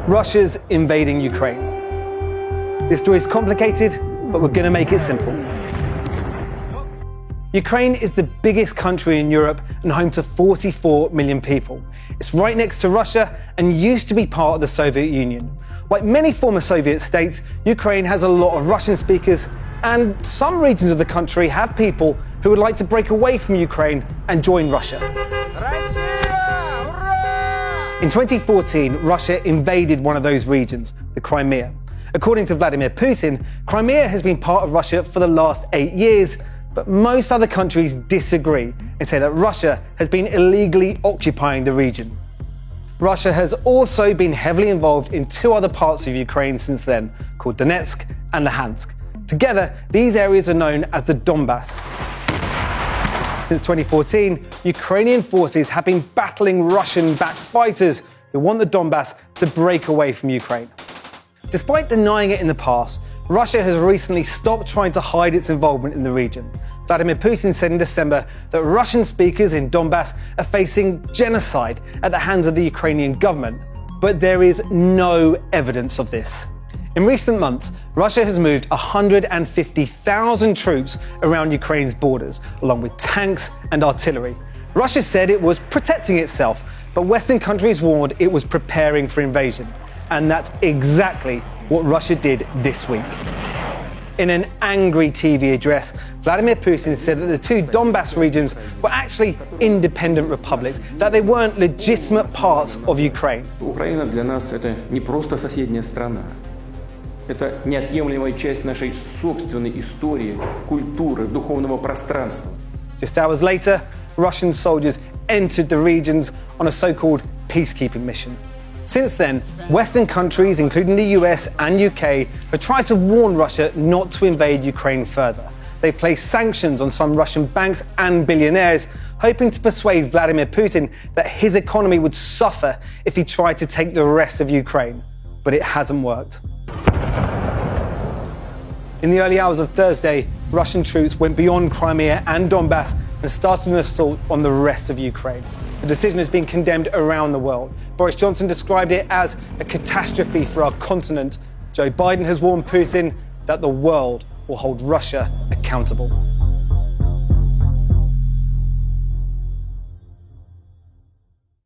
Russia's invading Ukraine. This story is complicated, but we're going to make it simple. Ukraine is the biggest country in Europe and home to 44 million people. It's right next to Russia and used to be part of the Soviet Union. Like many former Soviet states, Ukraine has a lot of Russian speakers, and some regions of the country have people who would like to break away from Ukraine and join Russia. In 2014, Russia invaded one of those regions, the Crimea. According to Vladimir Putin, Crimea has been part of Russia for the last 8 years, but most other countries disagree and say that Russia has been illegally occupying the region. Russia has also been heavily involved in 2 other parts of Ukraine since then, called Donetsk and Luhansk. Together, these areas are known as the Donbass. Since 2014, Ukrainian forces have been battling Russian-backed fighters who want the Donbass to break away from Ukraine. Despite denying it in the past, Russia has recently stopped trying to hide its involvement in the region. Vladimir Putin said in December that Russian speakers in Donbass are facing genocide at the hands of the Ukrainian government, but there is no evidence of this. In recent months, Russia has moved 150,000 troops around Ukraine's borders, along with tanks and artillery. Russia said it was protecting itself, but Western countries warned it was preparing for invasion. And that's exactly what Russia did this week. In an angry TV address, Vladimir Putin said that the 2 Donbass regions were actually independent republics, that they weren't legitimate parts of Ukraine. Украина для нас это не просто соседняя страна. Это неотъемлемая часть нашей собственной истории, культуры, духовного пространства. Just hours later, Russian soldiers entered the regions on a so-called peacekeeping mission. Since then, Western countries, including the US and UK, have tried to warn Russia not to invade Ukraine further. They've placed sanctions on some Russian banks and billionaires, hoping to persuade Vladimir Putin that his economy would suffer if he tried to take the rest of Ukraine. But it hasn't worked. In the early hours of Thursday, Russian troops went beyond Crimea and Donbass and started an assault on the rest of Ukraine. The decision has been condemned around the world. Boris Johnson described it as a catastrophe for our continent. Joe Biden has warned Putin that the world will hold Russia accountable.